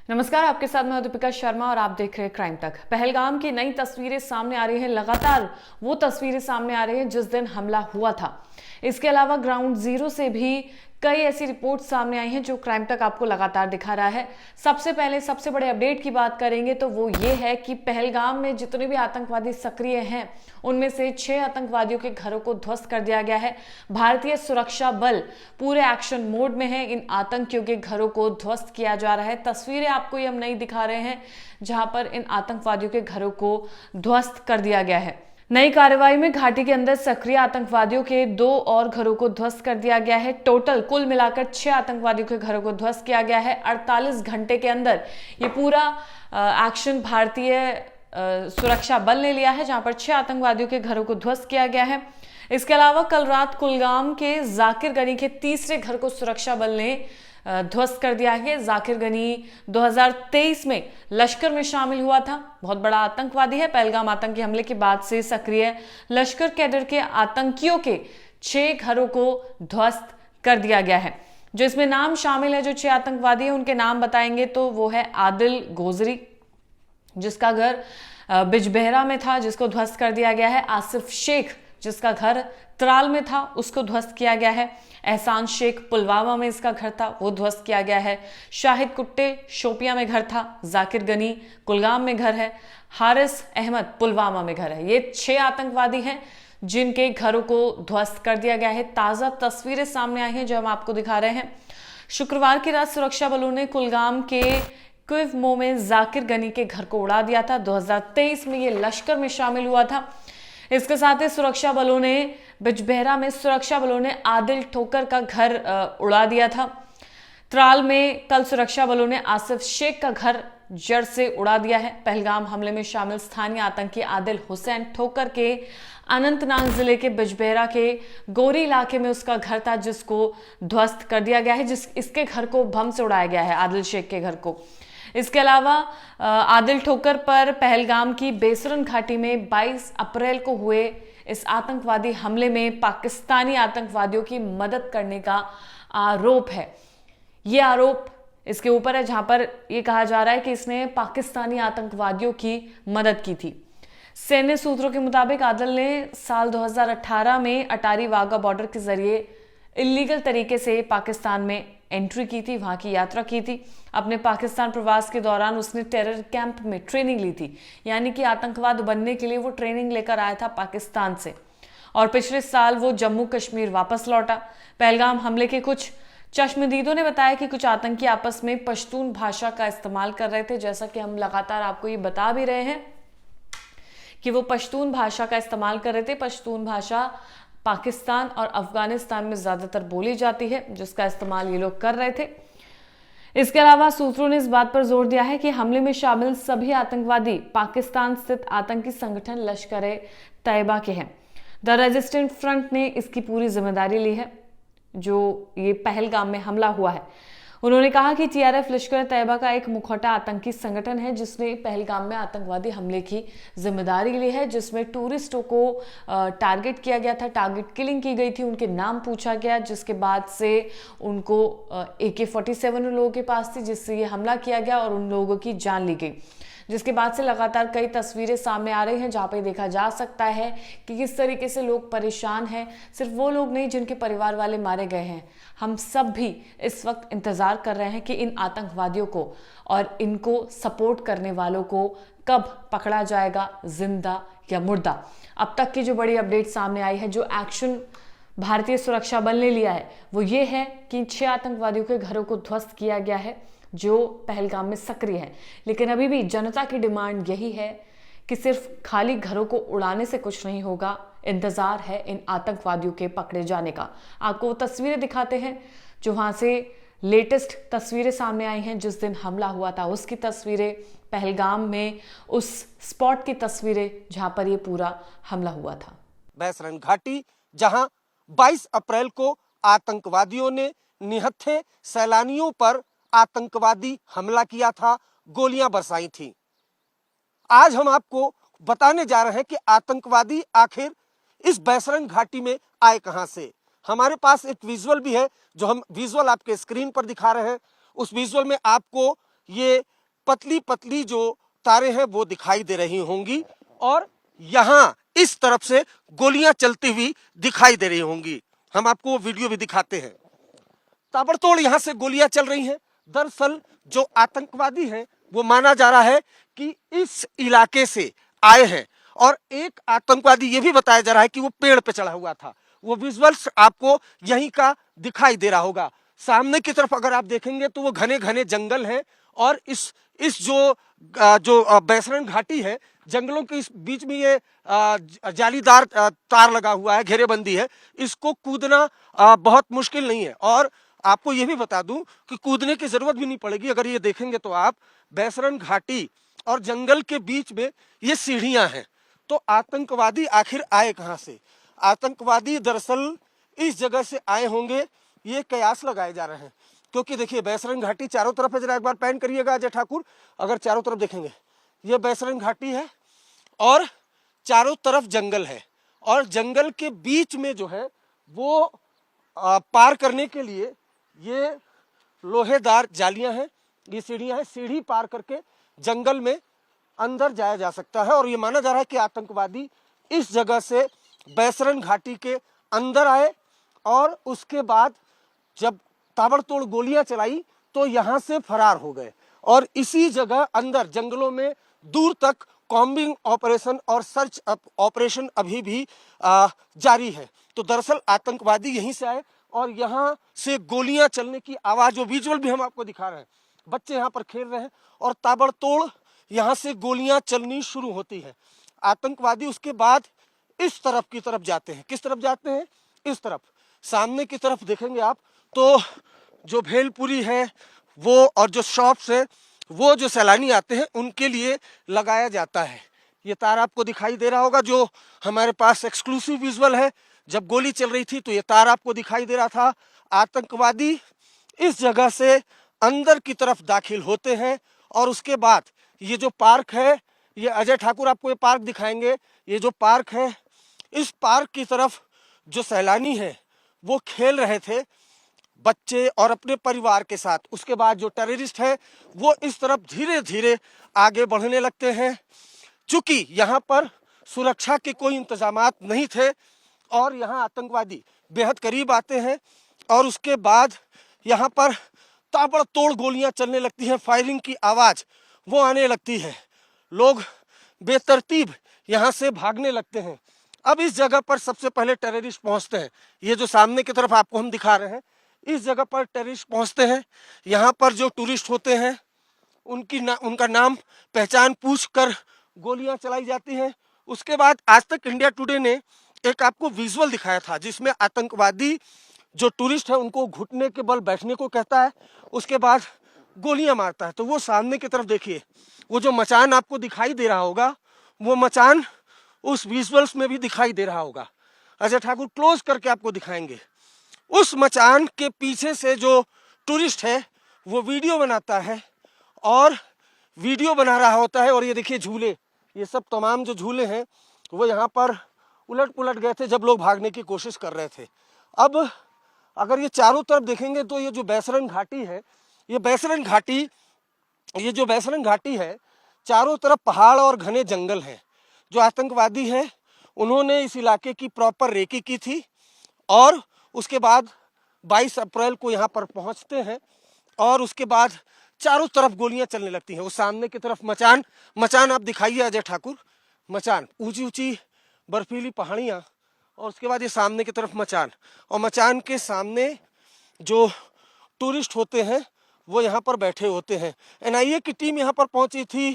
नमस्कार, आपके साथ मैं दीपिका शर्मा और आप देख रहे हैं क्राइम तक। पहलगाम की नई तस्वीरें सामने आ रही हैं। लगातार वो तस्वीरें सामने आ रही हैं जिस दिन हमला हुआ था। इसके अलावा ग्राउंड जीरो से भी कई ऐसी रिपोर्ट सामने आई हैं जो क्राइम तक आपको लगातार दिखा रहा है। सबसे पहले सबसे बड़े अपडेट की बात करेंगे तो वो ये है कि पहलगाम में जितने भी आतंकवादी सक्रिय हैं उनमें से 6 आतंकवादियों के घरों को ध्वस्त कर दिया गया है। भारतीय सुरक्षा बल पूरे एक्शन मोड में है। इन आतंकियों के घरों को ध्वस्त किया जा रहा है। तस्वीरें आपको ये हम नहीं दिखा रहे हैं जहां पर इन आतंकवादियों के घरों को ध्वस्त कर दिया गया है। नई कार्रवाई में घाटी के अंदर सक्रिय आतंकवादियों के 2 और घरों को ध्वस्त कर दिया गया है। टोटल कुल मिलाकर 6 आतंकवादियों के घरों को ध्वस्त किया गया है। 48 घंटे के अंदर ये पूरा एक्शन भारतीय सुरक्षा बल ने लिया है, जहां पर 6 आतंकवादियों के घरों को ध्वस्त किया गया है। इसके अलावा कल रात कुलगाम के जाकिर गनी के तीसरे घर को सुरक्षा बल ने ध्वस्त कर दिया है। जाकिर गनी 2023 में लश्कर में शामिल हुआ था। बहुत बड़ा आतंकवादी है। पहलगाम आतंकी हमले के बाद से सक्रिय लश्कर कैडर के आतंकियों के 6 घरों को ध्वस्त कर दिया गया है। जो इसमें नाम शामिल है, जो 6 आतंकवादी हैं उनके नाम बताएंगे तो वो है आदिल गोजरी, जिसका घर बिजबेहरा में था, जिसको ध्वस्त कर दिया गया है। आसिफ शेख, जिसका घर त्राल में था, उसको ध्वस्त किया गया है। एहसान शेख पुलवामा में इसका घर था, वो ध्वस्त किया गया है। शाहिद कुट्टे शोपिया में घर था। जाकिर गनी कुलगाम में घर है। हारिस अहमद पुलवामा में घर है। ये 6 आतंकवादी हैं जिनके घरों को ध्वस्त कर दिया गया है। ताजा तस्वीरें सामने आई हैं जो हम आपको दिखा रहे हैं। शुक्रवार की रात सुरक्षा बलों ने कुलगाम के क्विवमो में जाकिर गनी के घर को उड़ा दिया था। 2023 में ये लश्कर में शामिल हुआ था। इसके साथ ही सुरक्षा बलों ने बिजबेहरा में सुरक्षा बलों ने आदिल ठोकर का घर उड़ा दिया था। त्राल में कल सुरक्षा बलों ने आसिफ शेख का घर जड़ से उड़ा दिया है। पहलगाम हमले में शामिल स्थानीय आतंकी आदिल हुसैन ठोकर के अनंतनाग जिले के बिजबेहरा के गोरी इलाके में उसका घर था, जिसको ध्वस्त कर दिया गया है। इसके घर को बम से उड़ाया गया है, आदिल शेख के घर को। इसके अलावा आदिल ठोकर पर पहलगाम की बेसरन घाटी में 22 अप्रैल को हुए इस आतंकवादी हमले में पाकिस्तानी आतंकवादियों की मदद करने का आरोप है। ये आरोप इसके ऊपर है, जहां पर यह कहा जा रहा है कि इसने पाकिस्तानी आतंकवादियों की मदद की थी। सैन्य सूत्रों के मुताबिक आदिल ने साल 2018 में अटारी वाघा बॉर्डर के जरिए इलीगल तरीके से पाकिस्तान में एंट्री की थी, वहां की यात्रा की थी। अपने पाकिस्तान प्रवास के दौरान उसने टेरर कैंप में ट्रेनिंग ली थी, यानी कि आतंकवाद बनने के लिए वो ट्रेनिंग लेकर आया था पाकिस्तान से। और पिछले साल वो जम्मू कश्मीर वापस लौटा। पहलगाम हमले के कुछ चश्मदीदों ने बताया कि कुछ आतंकी आपस में पश्तून भाषा का इस्तेमाल कर रहे थे। जैसा कि हम लगातार आपको ये बता भी रहे हैं कि वो पश्तून भाषा का इस्तेमाल कर रहे थे। पश्तून भाषा पाकिस्तान और अफगानिस्तान में ज्यादातर बोली जाती है, जिसका इस्तेमाल ये लोग कर रहे थे। इसके अलावा सूत्रों ने इस बात पर जोर दिया है कि हमले में शामिल सभी आतंकवादी पाकिस्तान स्थित आतंकी संगठन लश्कर-ए-तैयबा के हैं। द रेजिस्टेंट फ्रंट ने इसकी पूरी जिम्मेदारी ली है, जो ये पहलगाम में हमला हुआ है। उन्होंने कहा कि टीआरएफ लश्कर-ए-तैयबा का एक मुखौटा आतंकी संगठन है जिसने पहलगाम में आतंकवादी हमले की जिम्मेदारी ली है, जिसमें टूरिस्टों को टारगेट किया गया था, टारगेट किलिंग की गई थी, उनके नाम पूछा गया, जिसके बाद से उनको AK-47 उन लोगों के पास थी जिससे ये हमला किया गया और उन लोगों की जान ली गई। जिसके बाद से लगातार कई तस्वीरें सामने आ रही हैं जहां पे देखा जा सकता है कि किस तरीके से लोग परेशान हैं। सिर्फ वो लोग नहीं जिनके परिवार वाले मारे गए हैं, हम सब भी इस वक्त इंतजार कर रहे हैं कि इन आतंकवादियों को और इनको सपोर्ट करने वालों को कब पकड़ा जाएगा, जिंदा या मुर्दा। अब तक की जो बड़ी अपडेट सामने आई है, जो एक्शन भारतीय सुरक्षा बल ने लिया है, वो ये है कि 6 आतंकवादियों के घरों को ध्वस्त किया गया है जो पहलगाम में सक्रिय है। लेकिन अभी भी जनता की डिमांड यही है कि सिर्फ खाली घरों को उड़ाने से कुछ नहीं होगा, इंतजार है इन आतंकवादियों के पकड़े जाने का। आपको वो तस्वीरें दिखाते हैं जो वहां से लेटेस्ट तस्वीरें सामने आई हैं, जिस दिन हमला हुआ था उसकी तस्वीरें, पहलगाम में उस स्पॉट की तस्वीरें जहां पर ये पूरा हमला हुआ था। बैसरन घाटी, जहां 22 अप्रैल को आतंकवादियों ने निहत्थे सैलानियों पर आतंकवादी हमला किया था, गोलियां बरसाई थी। आज हम आपको बताने जा रहे हैं कि आतंकवादी आखिर इस बैसरन घाटी में आए कहां से। हमारे पास एक विजुअल भी है जो हम विजुअल आपके स्क्रीन पर दिखा रहे हैं। उस विजुअल में आपको ये पतली पतली जो तारें हैं वो दिखाई दे रही होंगी और यहाँ इस तरफ से गोलियां चलती हुई दिखाई दे रही होंगी। हम आपको वो वीडियो भी दिखाते हैं। ताबड़तोड़ यहां से गोलियां चल रही हैं। दरअसल जो आतंकवादी हैं वो माना जा रहा है कि इस इलाके से आए हैं और एक आतंकवादी ये भी बताया जा रहा है कि वो पेड़ पे चढ़ा हुआ था। वो विजुअल्स आपको यहीं का दिखाई दे रहा होगा। सामने की तरफ अगर आप देखेंगे तो वो घने घने जंगल हैं और इस जो बैसरन घाटी है, जंगलों के इस बीच में ये जालीदार तार लगा हुआ है, घेरेबंदी है। इसको कूदना बहुत मुश्किल नहीं है और आपको ये भी बता दूं कि कूदने की जरूरत भी नहीं पड़ेगी। अगर ये देखेंगे तो आप बैसरन घाटी और जंगल के बीच में ये सीढ़ियां हैं। तो आतंकवादी आखिर आए कहां से? आतंकवादी दरअसल इस जगह से आए होंगे, ये कयास लगाए जा रहे हैं। क्योंकि देखिए बैसरन घाटी चारों तरफ है। जरा एक बार पैन करिएगा अजय ठाकुर, अगर चारों तरफ देखेंगे ये बैसरन घाटी है और चारों तरफ जंगल है और जंगल के बीच में जो है वो पार करने के लिए ये लोहेदार जालियां हैं, ये सीढ़ियां हैं। सीढ़ी पार करके जंगल में अंदर जाया जा सकता है और ये माना जा रहा है कि आतंकवादी इस जगह से बैसरन घाटी के अंदर आए और उसके बाद जब ताबड़तोड़ गोलियां चलाई तो यहां से फरार हो गए और इसी जगह अंदर जंगलों में दूर तक कॉम्बिंग ऑपरेशन और सर्च ऑपरेशन अभी भी जारी है। तो दरअसल आतंकवादी यहीं से आए और यहां से गोलियां चलने की आवाज, जो विजुअल भी हम आपको दिखा रहे हैं, बच्चे यहां पर खेल रहे हैं और ताबड़तोड़ यहां से गोलियां चलनी शुरू होती है। आतंकवादी उसके बाद इस तरफ की तरफ जाते हैं। किस तरफ जाते हैं? इस तरफ। सामने की तरफ देखेंगे आप तो जो भेलपुरी है वो और जो शॉप्स है वो जो सैलानी आते हैं उनके लिए लगाया जाता है। ये तार आपको दिखाई दे रहा होगा, जो हमारे पास एक्सक्लूसिव विजुअल है। जब गोली चल रही थी तो ये तार आपको दिखाई दे रहा था। आतंकवादी इस जगह से अंदर की तरफ दाखिल होते हैं और उसके बाद ये जो पार्क है, ये अजय ठाकुर आपको ये पार्क दिखाएंगे। ये जो पार्क है, इस पार्क की तरफ जो सैलानी है वो खेल रहे थे बच्चे और अपने परिवार के साथ। उसके बाद जो टेररिस्ट है वो इस तरफ धीरे धीरे आगे बढ़ने लगते हैं। चूंकि यहाँ पर सुरक्षा के कोई इंतजामात नहीं थे और यहाँ आतंकवादी बेहद करीब आते हैं और उसके बाद यहाँ पर ताबड़तोड़ गोलियां चलने लगती हैं। फायरिंग की आवाज वो आने लगती है। लोग बेतरतीब यहाँ से भागने लगते हैं। अब इस जगह पर सबसे पहले टेररिस्ट पहुंचते हैं। ये जो सामने की तरफ आपको हम दिखा रहे हैं, इस जगह पर टेररिस्ट पहुंचते हैं। यहाँ पर जो टूरिस्ट होते हैं उनका नाम पहचान पूछ कर गोलियां चलाई जाती हैं। उसके बाद आज तक इंडिया टुडे ने एक आपको विजुअल दिखाया था जिसमें आतंकवादी जो टूरिस्ट है उनको घुटने के बल बैठने को कहता है, उसके बाद गोलियां मारता है। तो वो सामने की तरफ देखिए, वो जो मचान आपको दिखाई दे रहा होगा वो मचान उस विजुअल्स में भी दिखाई दे रहा होगा। अजय ठाकुर क्लोज करके आपको दिखाएंगे। उस मचान के पीछे से जो टूरिस्ट है वो वीडियो बनाता है और वीडियो बना रहा होता है। और ये देखिए झूले, ये सब तमाम जो झूले हैं वो यहाँ पर उलट पुलट गए थे जब लोग भागने की कोशिश कर रहे थे। अब अगर ये चारों तरफ देखेंगे तो ये जो बैसरन घाटी है, ये जो बैसरन घाटी है चारों तरफ पहाड़ और घने जंगल हैं। जो आतंकवादी हैं उन्होंने इस इलाके की प्रॉपर रेकी की थी और उसके बाद 22 अप्रैल को यहाँ पर पहुँचते हैं और उसके बाद चारों तरफ गोलियां चलने लगती हैं। वो सामने की तरफ मचान आप दिखाइए अजय ठाकुर। मचान, ऊंची ऊंची बर्फीली पहाड़ियाँ और उसके बाद ये सामने की तरफ मचान, और मचान के सामने जो टूरिस्ट होते हैं वो यहाँ पर बैठे होते हैं। एनआईए की टीम यहाँ पर पहुंची थी